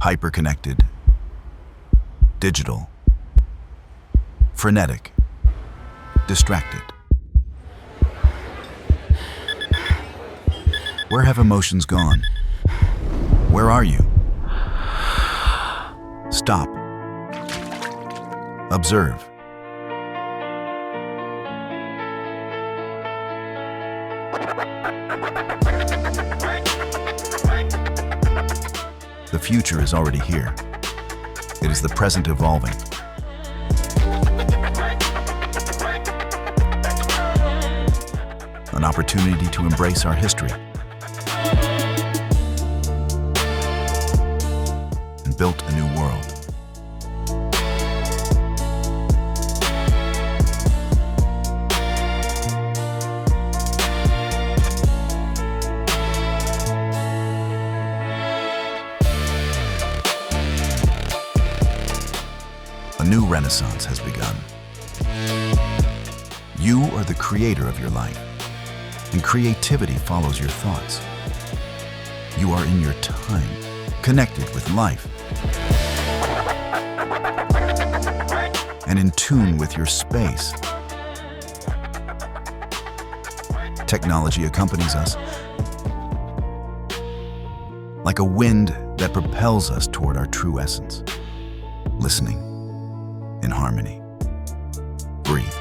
Hyper-connected, digital, frenetic, distracted. Where have emotions gone? Where are you? Stop. Observe. The future is already here. It is the present evolving. An opportunity to embrace our history and build a new world. A new renaissance has begun. You are the creator of your life, and creativity follows your thoughts. You are in your time, connected with life, and in tune with your space. Technology accompanies us like a wind that propels us toward our true essence. Listening in harmony. Breathe.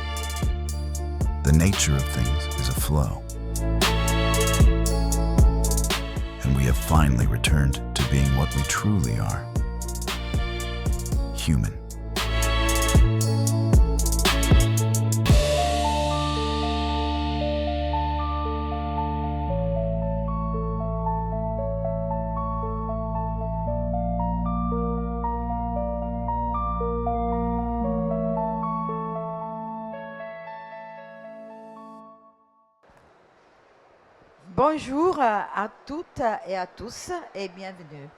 The nature of things is a flow. And we have finally returned to being what we truly are. Human. Bonjour à toutes et à tous et bienvenue.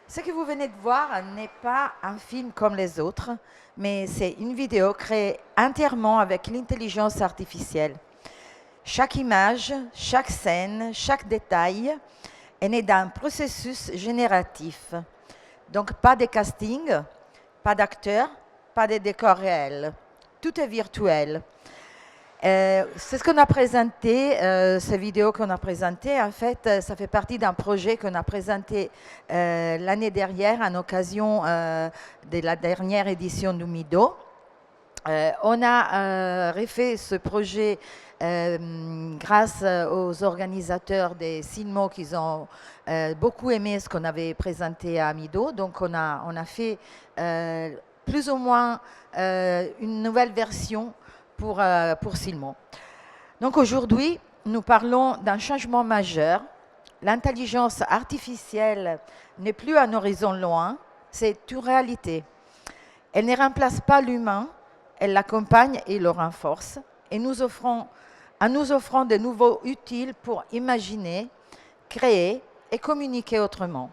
Ce que vous venez de voir n'est pas un film comme les autres, mais c'est une vidéo créée entièrement avec l'intelligence artificielle. Chaque image, chaque scène, chaque détail est né d'un processus génératif. Donc pas de casting, pas d'acteurs, pas de décors réels. Tout est virtuel. C'est ce qu'on a présenté, cette vidéo qu'on a présentée. En fait, ça fait partie d'un projet qu'on a présenté l'année dernière en occasion de la dernière édition du MIDO. On a refait ce projet grâce aux organisateurs des SILMO qui ont beaucoup aimé ce qu'on avait présenté à MIDO. Donc, on a fait plus ou moins une nouvelle version pour SILMO. Donc aujourd'hui, nous parlons d'un changement majeur. L'intelligence artificielle n'est plus un horizon loin, c'est une réalité. Elle ne remplace pas l'humain, elle l'accompagne et le renforce, et en nous offrant de nouveaux outils pour imaginer, créer et communiquer autrement.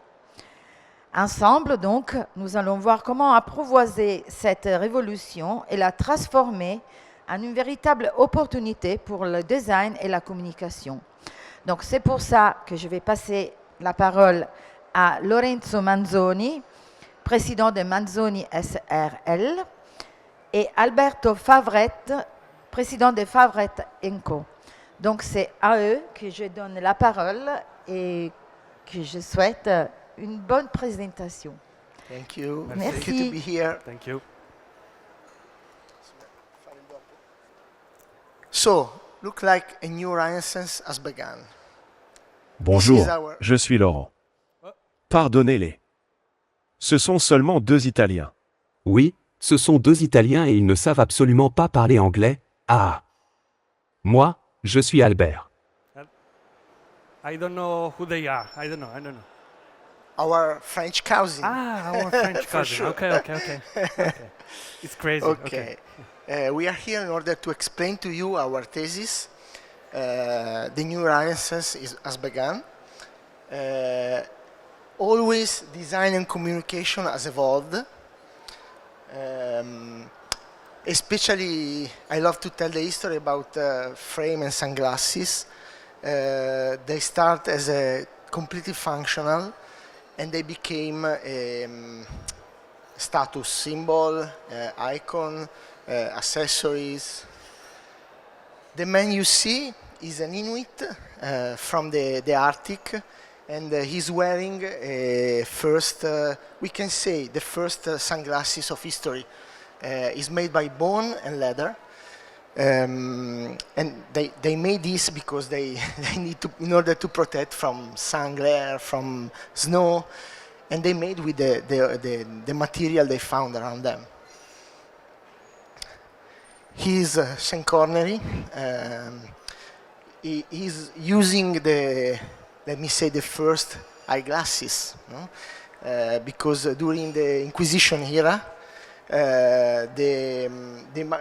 Ensemble, donc, nous allons voir comment apprivoiser cette révolution et la transformer en une véritable opportunité pour le design et la communication. Donc c'est pour ça que je vais passer la parole à Lorenzo MANZONI, président de MANZONI SRL, et Alberto FAVRET, président de FAVRET & Co. Donc c'est à eux que je donne la parole et que je souhaite une bonne présentation. Thank you. Merci. Thank you to be here. Thank you. So, look like a new renaissance has begun. Bonjour, je suis Laurent. Pardonnez-les. Ce sont seulement deux Italiens. Oui, ce sont deux Italiens et ils ne savent absolument pas parler anglais. Ah. Moi, je suis Albert. I don't know who they are. I don't know. Our French cousin. Our French For cousin. sure. Okay. It's crazy. Okay. We are here in order to explain to you our thesis. The new renaissance has begun. Always design and communication has evolved. Especially, I love to tell the history about frame and sunglasses. They start as a completely functional, and they became a status symbol, icon, accessories. The man you see is an Inuit from the Arctic, and he's wearing first, we can say, the first sunglasses of history. Is made by bone and leather, and they made this because they need to, in order to protect from sun glare, from snow, and they made with the material they found around them. He's Sean Connery. He's using let me say, the first eyeglasses, no? Because during the Inquisition era, the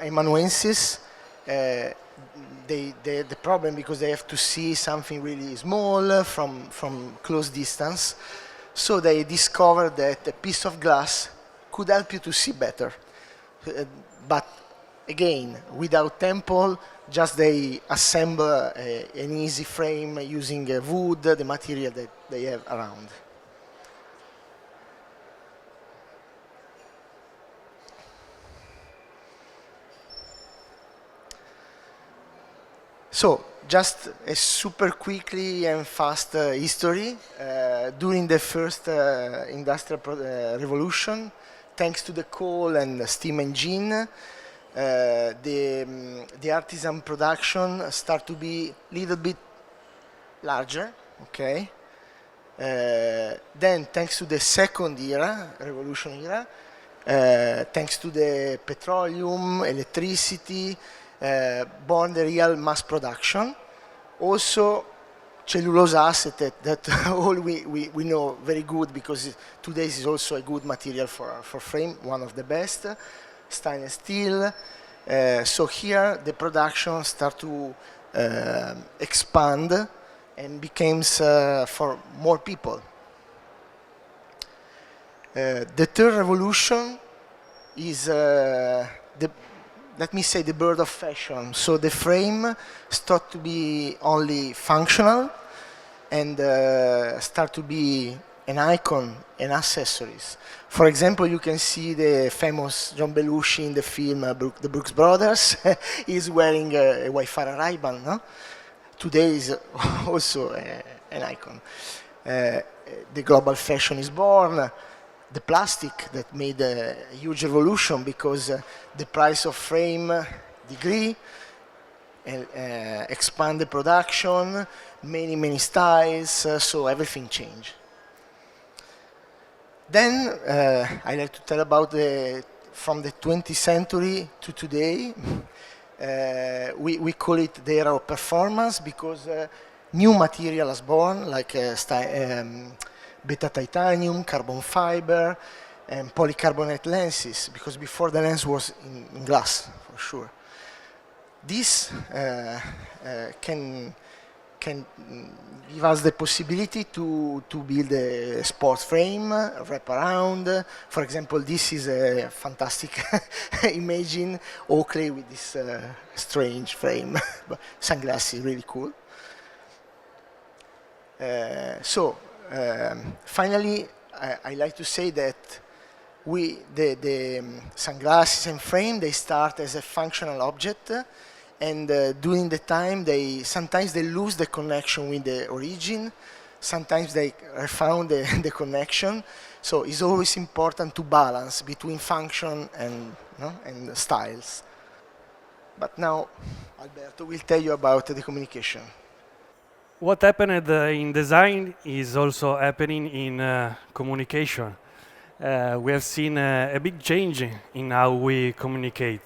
amanuenses, the problem because they have to see something really small from close distance, so they discovered that a piece of glass could help you to see better, but again without temple, just they assemble an easy frame using wood, the material that they have around. So, just a super quickly and fast history. During the first industrial revolution, thanks to the coal and steam engine, the artisan production start to be a little bit larger, okay? Then, thanks to the second era, revolution era, thanks to the petroleum, electricity, born the real mass production. Also, cellulose asset that all we know very good because today is also a good material for frame, one of the best. Stainless steel. So here the production start to expand and becomes for more people. The third revolution is let me say the birth of fashion. So the frame start to be only functional and start to be an icon and accessories. For example, you can see the famous John Belushi in the film The Brooks Brothers. He's wearing a Wi-Fi Ray-Ban, no? Today is also an icon. The global fashion is born. The plastic that made a huge revolution because the price of frame degree, expand the production, many styles, so everything changed. Then I like to tell about from the 20th century to today. We call it the era of performance because new material is born, like beta titanium, carbon fiber, and polycarbonate lenses, because before the lens was in glass, for sure. This can give us the possibility to build a sports frame, wrap around. For example, this is a fantastic imagine Oakley with this strange frame. Sunglasses, really cool. Finally, I like to say that the sunglasses and frame, they start as a functional object, and during the time, sometimes they lose the connection with the origin, sometimes they found the connection. So it's always important to balance between function and styles. But now, Alberto will tell you about the communication. What happened in design is also happening in communication. We have seen a big change in how we communicate.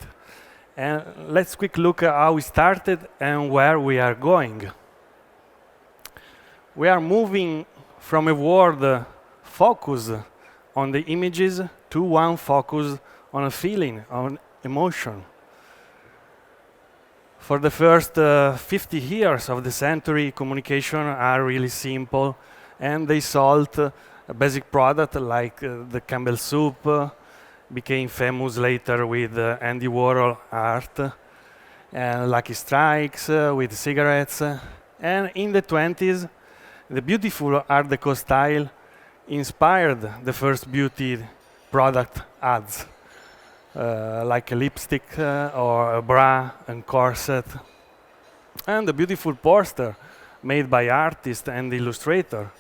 And let's quick look at how we started and where we are going. We are moving from a world focused on the images to one focused on a feeling, on emotion. For the first 50 years of the century, communication are really simple and they sold a basic product like the Campbell soup, became famous later with Andy Warhol art, and Lucky Strikes with cigarettes. And in the 20s, the beautiful Art Deco style inspired the first beauty product ads, like a lipstick or a bra and corset. And the beautiful poster made by artists and illustrator.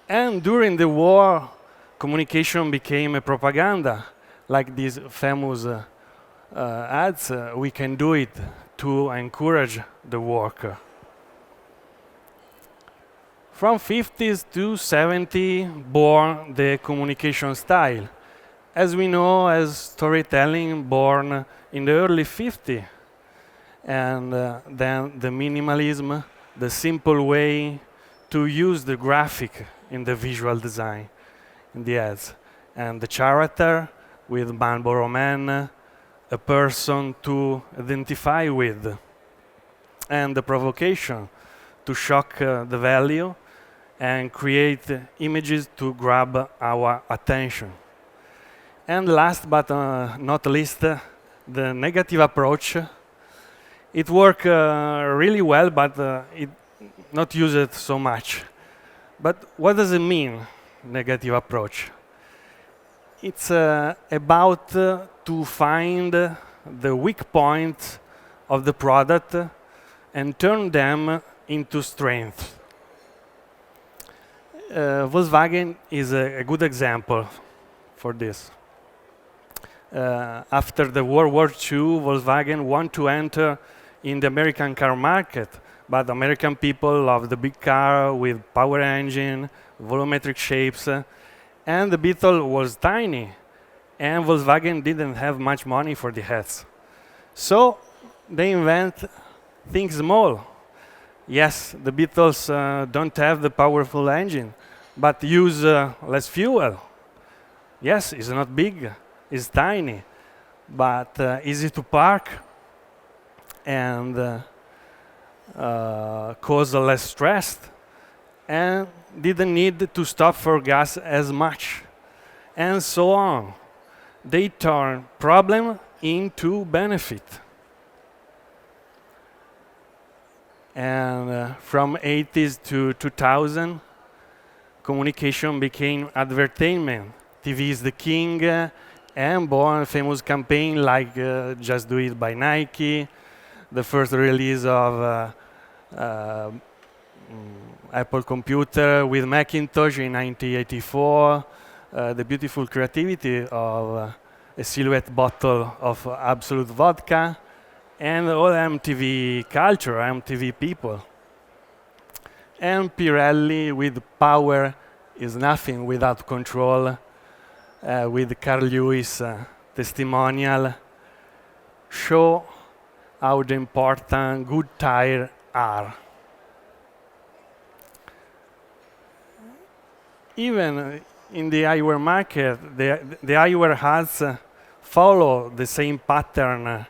And during the war, communication became a propaganda, like these famous ads. We can do it to encourage the worker. From 50s to 70, born the communication style. As we know, as storytelling born in the early 50s. And then the minimalism, the simple way to use the graphic in the visual design, in the ads. And the character with Marlboro Man, a person to identify with. And the provocation to shock the value and create images to grab our attention. And last but not least, the negative approach. It worked really well, but it not used so much. But what does it mean, negative approach? It's about to find the weak points of the product and turn them into strength. Volkswagen is a good example for this. After the World War II, Volkswagen wanted to enter in the American car market, but American people love the big car with power engine, volumetric shapes, and the Beetle was tiny, and Volkswagen didn't have much money for the heads. So they invent things small. Yes, the Beetles don't have the powerful engine, but use less fuel. Yes, it's not big, it's tiny, but easy to park and cause less stress, and didn't need to stop for gas as much, and so on. They turn problem into benefit. And from 80s to 2000, communication became advertainment. TV is the king, and born famous campaign like Just Do It by Nike, the first release of Apple computer with Macintosh in 1984, the beautiful creativity of a silhouette bottle of Absolute vodka, and all MTV culture, MTV people. And Pirelli with power is nothing without control, with Carl Lewis testimonial, show how important good tires are. Even in the eyewear market, the eyewear ads follow the same pattern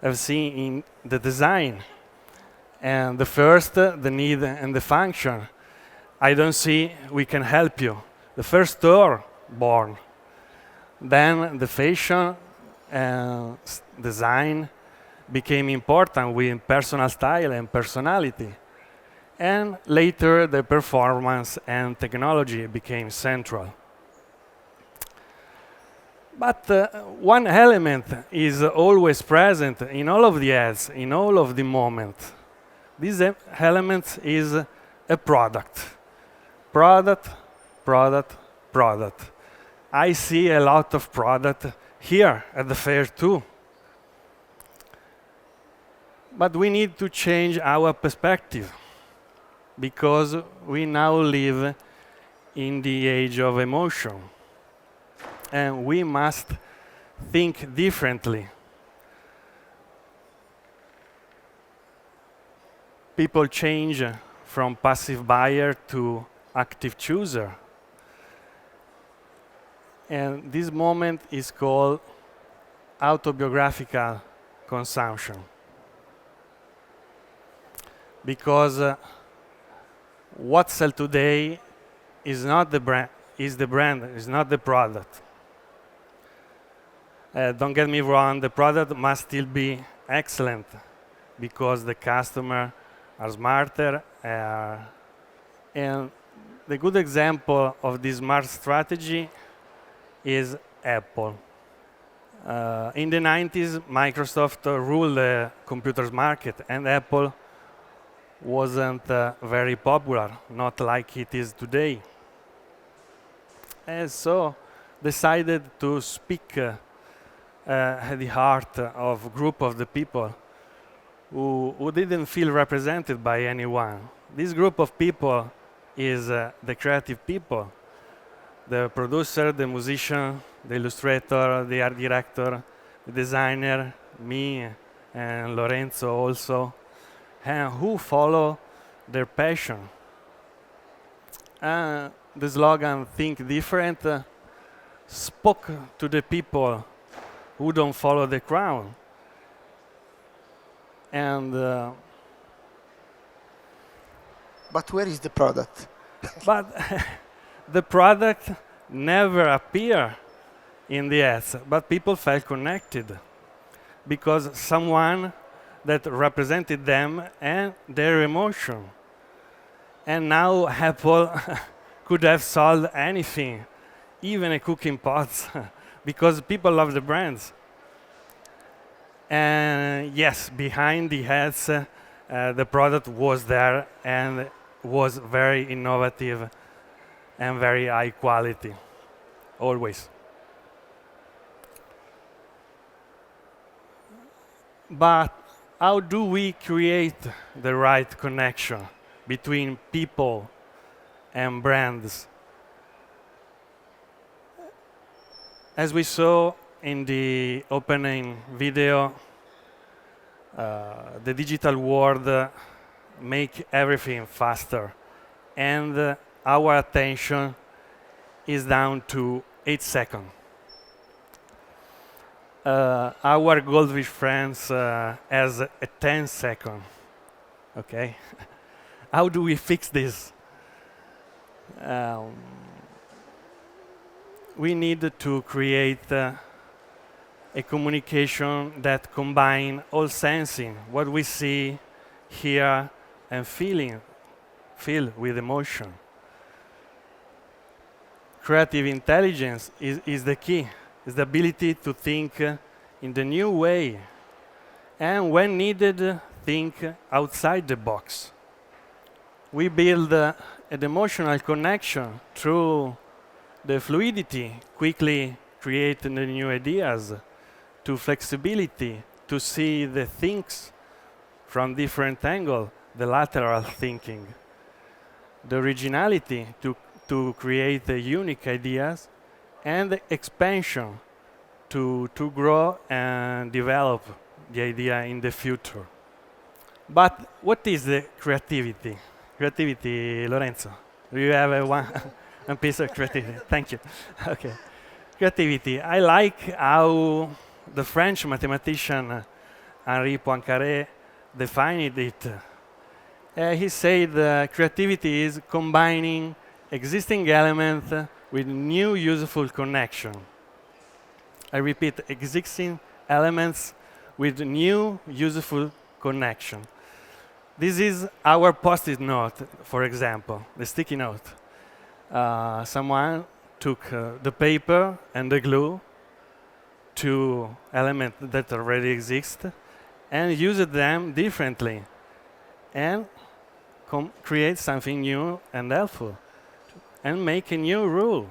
I've seen in the design. And the first, the need and the function. I don't see, we can help you. The first store born. Then the fashion and design became important with personal style and personality. And later the performance and technology became central. But one element is always present in all of the ads, in all of the moments. This element is a product. Product, product, product. I see a lot of product here at the fair too. But we need to change our perspective, because we now live in the age of emotion, and we must think differently. People change from passive buyer to active chooser. And this moment is called autobiographical consumption. Because what sells today is not the brand, is the brand, is not the product. Don't get me wrong, the product must still be excellent because the customer are smarter. And the good example of this smart strategy is Apple. In the 90s, Microsoft ruled the computers market, and Apple wasn't very popular, not like it is today. And so decided to speak at the heart of a group of the people who didn't feel represented by anyone. This group of people is the creative people, the producer, the musician, the illustrator, the art director, the designer, me and Lorenzo also, and who follow their passion. The slogan "Think Different" spoke to the people who don't follow the crowd. And but where is the product? but the product never appeared in the ads, but people felt connected because someone that represented them and their emotion. And now Apple could have sold anything, even a cooking pot, because people love the brands. And yes, behind the ads, the product was there and was very innovative and very high quality, always. But how do we create the right connection between people and brands? As we saw in the opening video, the digital world make everything faster, and our attention is down to 8 seconds. Our goldfish friends has a 10 second. Okay, how do we fix this? We need to create a communication that combine all sensing, what we see, hear, and feel with emotion. Creative intelligence is the key. Is the ability to think in the new way, and when needed, think outside the box. We build an emotional connection through the fluidity, quickly creating the new ideas, to flexibility, to see the things from different angle, the lateral thinking, the originality to create the unique ideas, and the expansion to grow and develop the idea in the future. But what is the creativity? Creativity, Lorenzo. Do you have one piece of creativity? Thank you. Okay. Creativity. I like how the French mathematician Henri Poincaré defined it. He said creativity is combining existing elements with new useful connection. I repeat, existing elements with new useful connection. This is our post-it note, for example, the sticky note. Someone took the paper and the glue, two elements that already exist, and used them differently, and create something new and helpful, and make a new rule.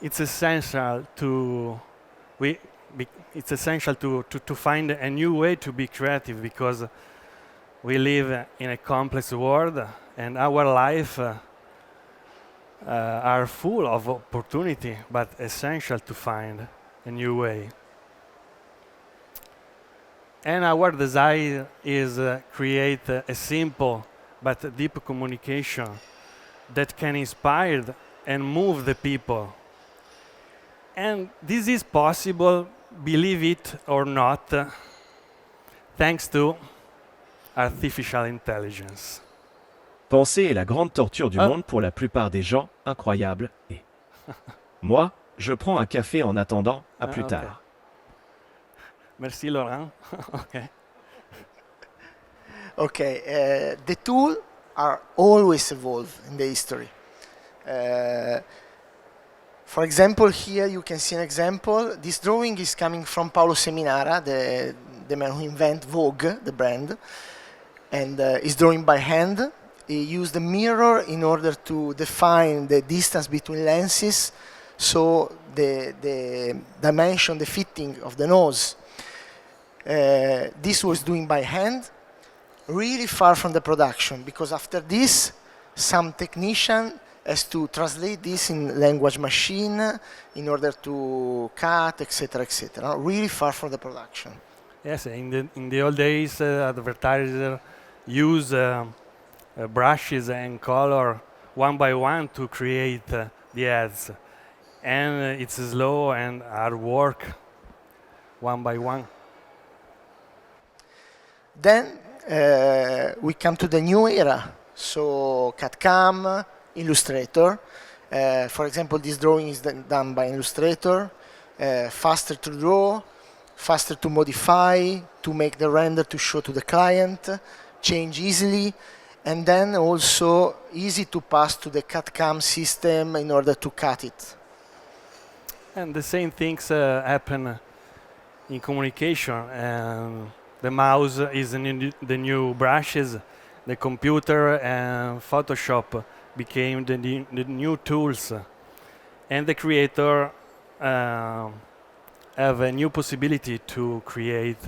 It's essential to find a new way to be creative, because we live in a complex world, and our life are full of opportunity, but essential to find a new way. And our desire is create a simple but deep communication that can inspire and move the people. And this is possible, believe it or not, thanks to artificial intelligence. Penser est la grande torture du monde pour la plupart des gens, incroyable, et... Moi, je prends un café en attendant, à plus tard. Merci Laurent. Okay. Okay, the tools are always evolve in the history. For example, here you can see an example. This drawing is coming from Paolo Seminara, the man who invented Vogue, the brand, and is drawing by hand. He used a mirror in order to define the distance between lenses, so the dimension, the fitting of the nose. This was doing by hand, really far from the production, because after this, some technician has to translate this in language machine in order to cut, etc., etc. Really far from the production. Yes, in the old days, advertisers use brushes and color one by one to create the ads, and it's slow and hard work, one by one. Then we come to the new era, so CAD-CAM, Illustrator. For example, this drawing is done by Illustrator, faster to draw, faster to modify, to make the render to show to the client, change easily, and then also easy to pass to the CAD-CAM system in order to cut it. And the same things happen in communication. And the mouse is the new brushes, the computer and Photoshop became the new tools, and the creator have a new possibility to create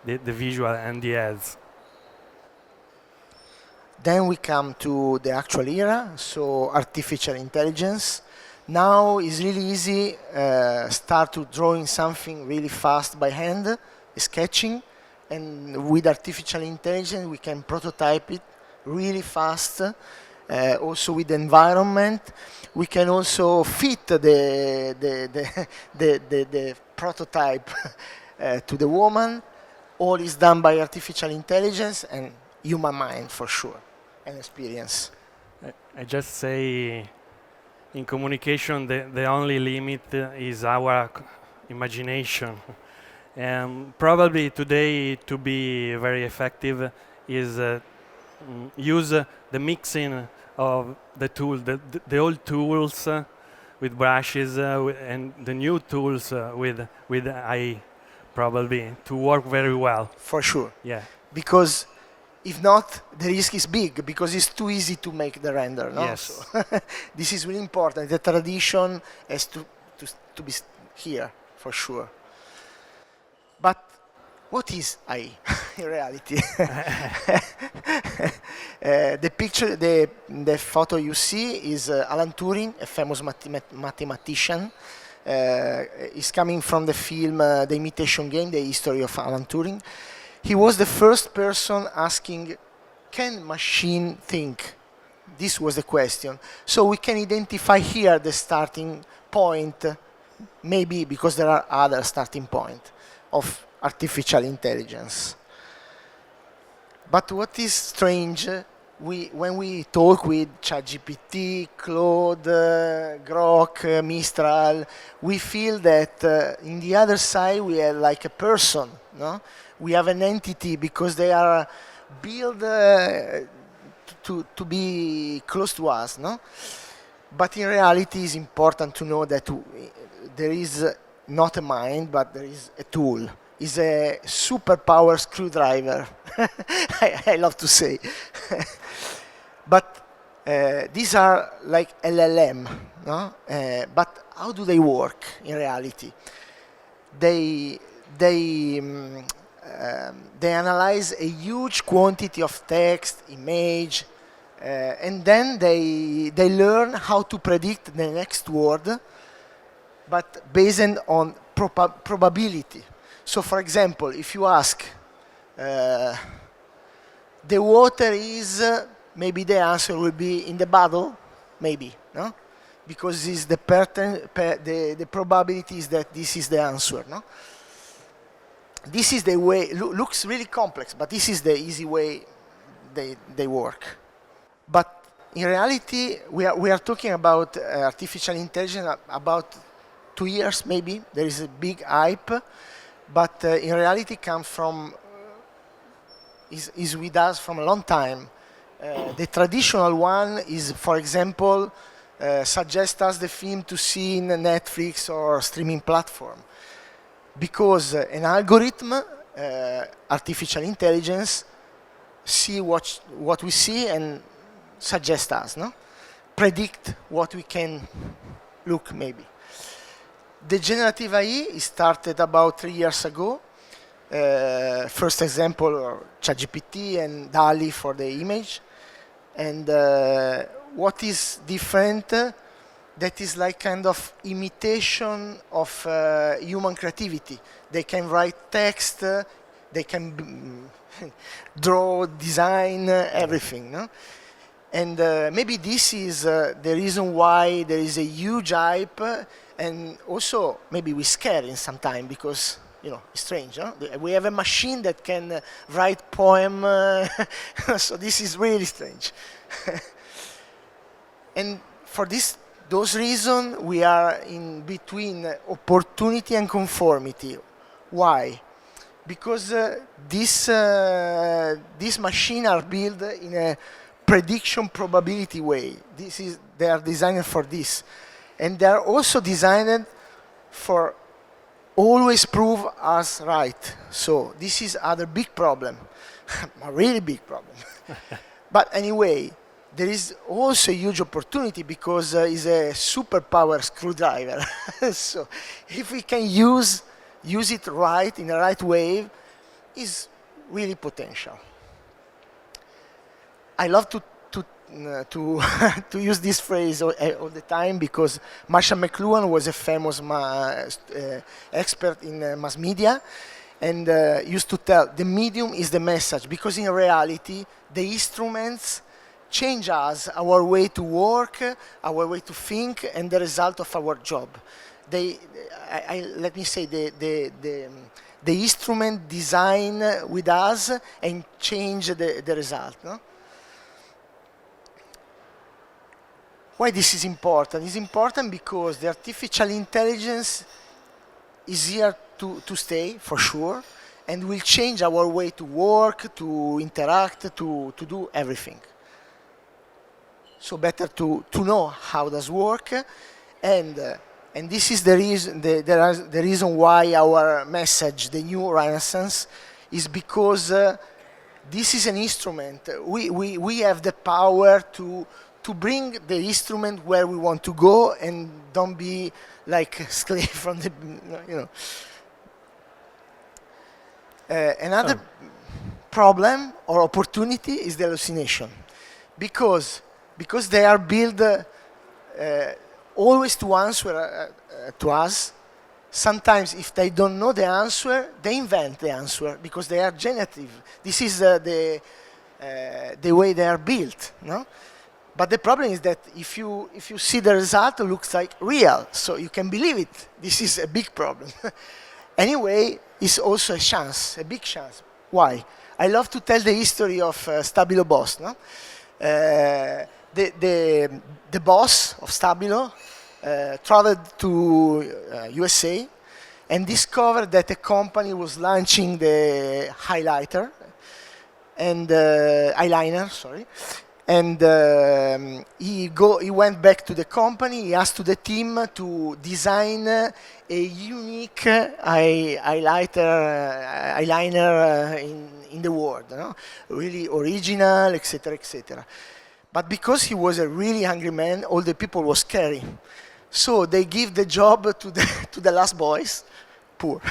the visual and the ads. Then we come to the actual era, so artificial intelligence. Now it's really easy start to drawing something really fast by hand, sketching, and with artificial intelligence we can prototype it really fast. Also with the environment, we can also fit the prototype to the woman. All is done by artificial intelligence and human mind for sure, and experience. I just say, in communication, the only limit is our imagination. And probably today, to be very effective, is use the mixing of the tool, the old tools with brushes and the new tools with AI, probably to work very well. For sure. Yeah. Because if not, the risk is big because it's too easy to make the render. No? Yes. So this is really important. The tradition has to be here for sure. But what is AI in reality? The picture, the photo you see is Alan Turing, a famous mathematician. Is coming from the film The Imitation Game, the history of Alan Turing. He was the first person asking, can machine think? This was the question. So we can identify here the starting point, maybe because there are other starting points of artificial intelligence. But what is strange, when we talk with ChatGPT, Claude, Grok, Mistral, we feel that in the other side we have like a person, no? We have an entity because they are built to be close to us, no? But in reality, it's important to know that there is not a mind, but there is a tool. It's a superpower screwdriver. I love to say. But these are like LLM, no? But how do they work in reality? They analyze a huge quantity of text, image, and then they learn how to predict the next word, but based on probability. So, for example, if you ask, the water is, maybe the answer will be in the bottle, maybe, no? Because it's the probability is that this is the answer, no? This is the way, looks really complex, but this is the easy way they work. But in reality, we are talking about artificial intelligence about 2 years maybe. There is a big hype, but in reality comes from, is with us from a long time. The traditional one is, for example, suggest us the film to see in a Netflix or streaming platform. Because an algorithm, artificial intelligence, see what we see and suggest us, no? Predict what we can look maybe. The generative AI started about 3 years ago. First example, ChatGPT and DALL-E for the image. And what is different, that is like kind of imitation of human creativity. They can write text, they can draw, design, everything. No? And maybe this is the reason why there is a huge hype, and also maybe we scare in some time because, you know, it's strange. Huh? We have a machine that can write poem, so this is really strange. And for those reasons, we are in between opportunity and conformity. Why? Because these machines are built in a prediction probability way. They are designed for this. And they are also designed for always prove us right. So this is other big problem, a really big problem. But anyway, there is also a huge opportunity because it's a superpower screwdriver. So if we can use it right, in the right way, is really potential. I love to use this phrase all the time because Marshall McLuhan was a famous expert in mass media, and used to tell the medium is the message, because in reality the instruments change us, our way to work, our way to think, and the result of our job. Let me say the instrument design with us and change the result. No? Why this is important? It's important because the artificial intelligence is here to stay, for sure, and will change our way to work, to interact, to do everything. So better to know how does work, and this is the reason why our message, the new Renaissance, is because this is an instrument. We have the power to bring the instrument where we want to go and don't be like a slave from the, you know. Another problem or opportunity is the hallucination, because they are built always to answer to us. Sometimes if they don't know the answer, they invent the answer because they are generative. This is the way they are built, no? But the problem is that if you see the result, it looks like real, so you can believe it. This is a big problem. Anyway, it's also a chance, a big chance. Why? I love to tell the history of Stabilo Boss. No? The boss of Stabilo traveled to USA and discovered that a company was launching the eyeliner, and he went back to the company. He asked to the team to design a unique eyeliner in the world, no? Really original, etc., etc. But because he was a really hungry man, all the people were scary. So they give the job to the last boys, poor.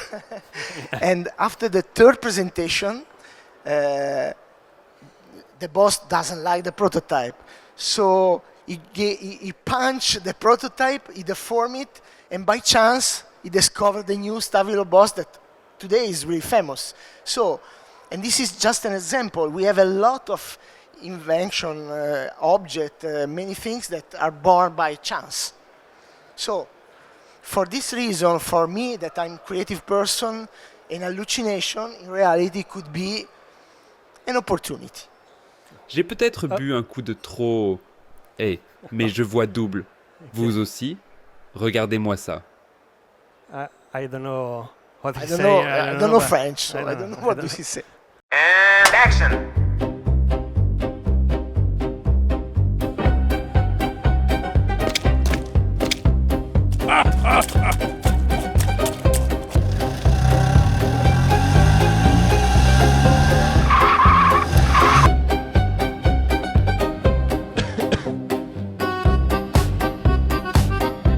And after the third presentation, the boss doesn't like the prototype. So he punched the prototype, he deformed it, and by chance, he discovered the new Stabilo Boss that today is really famous. So, and this is just an example. We have a lot of invention, object, many things that are born by chance. So, for this reason, for me, that I'm a creative person, an hallucination in reality could be an opportunity. J'ai peut-être bu un coup de trop. Eh, mais je vois double. Vous aussi? Regardez-moi ça. I don't know what I he's don't saying. know. I don't know but French, so I don't know what I this is saying. And action.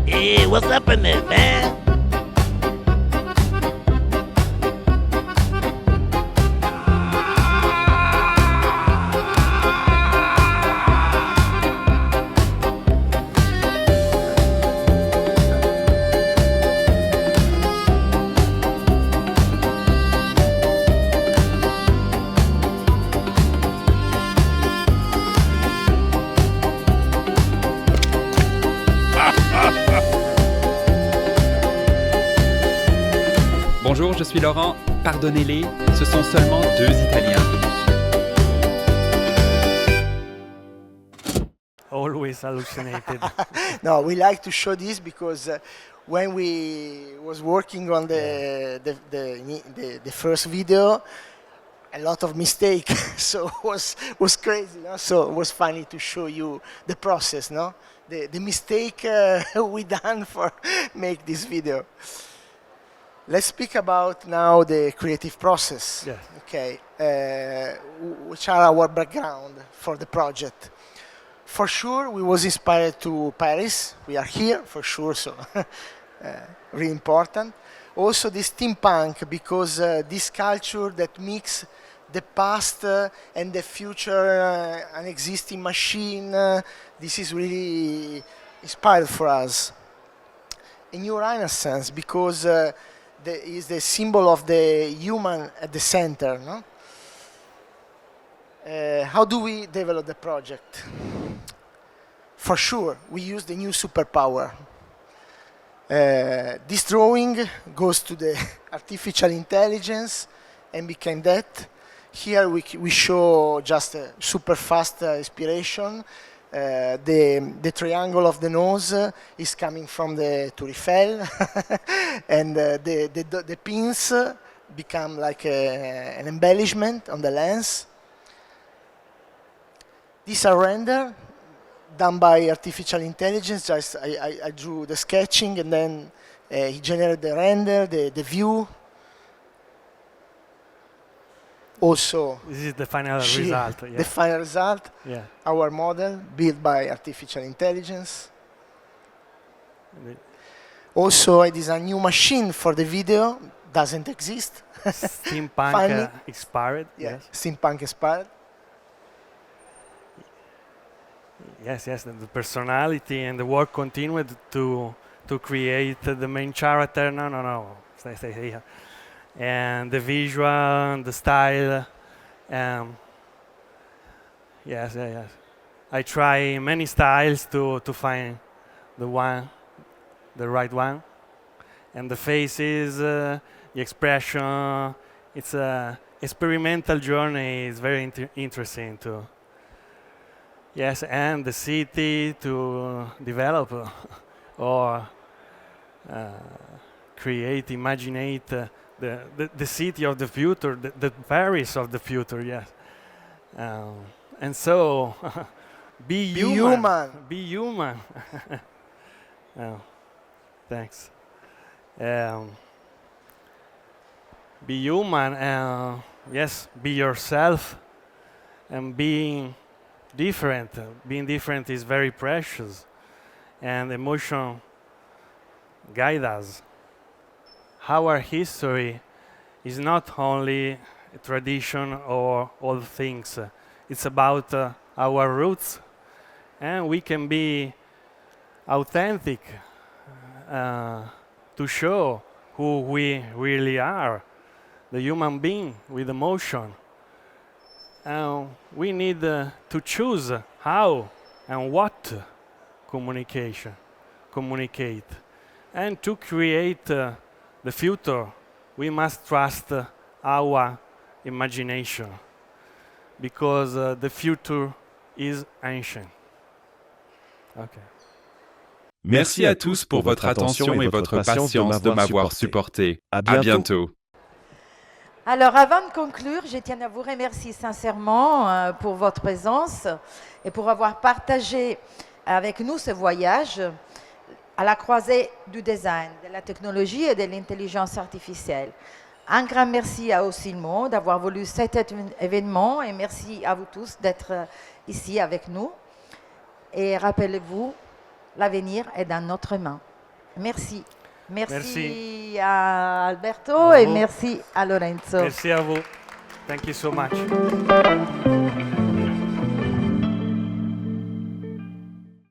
Hey, what's happening, man? Bonjour, je suis Laurent. Pardonnez-les, ce sont seulement 2 Italiens. always hallucinated. No, we like to show this because when we was working on the first video, a lot of mistake, so it was crazy. No? So it was funny to show you the process, no? The mistake we done for make this video. Let's speak about now the creative process. Yes. Okay, which are our background for the project. For sure, we was inspired to Paris. We are here for sure, so really important. Also, the steampunk, because this culture that mix the past and the future, an existing machine. This is really inspired for us. A new Renaissance, because is the symbol of the human at the center. No? How do we develop the project? For sure, we use the new superpower. This drawing goes to the artificial intelligence and became that. Here we show just a super fast inspiration. The triangle of the nose is coming from the Tour Eiffel, and the pins become like an embellishment on the lens. These are render done by artificial intelligence. Just I drew the sketching, and then he generated the render, the view. Also, This is the final result. Yeah. the final result. Yeah. Our model built by artificial intelligence. Also, I designed a new machine for the video. Doesn't exist. Steampunk Finally. expired. Yeah, Yes. steampunk inspired. Yes, the personality and the work continued to create the main character. No. Stay here. And the visual, the style. Yes. I try many styles to find the right one. And the faces, the expression. It's a experimental journey. It's very interesting too. Yes, and the city to develop or create, imagine the city of the future, the Paris of the future, yes. And so, be human. Be human. Thanks. Be human, yes, be yourself, and being different. Being different is very precious, and emotion guide us. Our history is not only a tradition or old things. It's about our roots, and we can be authentic to show who we really are, the human being with emotion. We need to choose how and what communicate. And to create the future, we must trust our imagination. because the future is ancient. Okay. Merci à tous pour votre attention et votre patience de m'avoir supporté. À bientôt. Alors, avant de conclure, je tiens à vous remercier sincèrement pour votre présence et pour avoir partagé avec nous ce voyage à la croisée du design, de la technologie et de l'intelligence artificielle. Un grand merci à SILMO d'avoir voulu cet événement et merci à vous tous d'être ici avec nous. Et rappelez-vous, l'avenir est dans notre main. Merci. Merci à Alberto et merci à Lorenzo. Merci à vous. Thank you so much.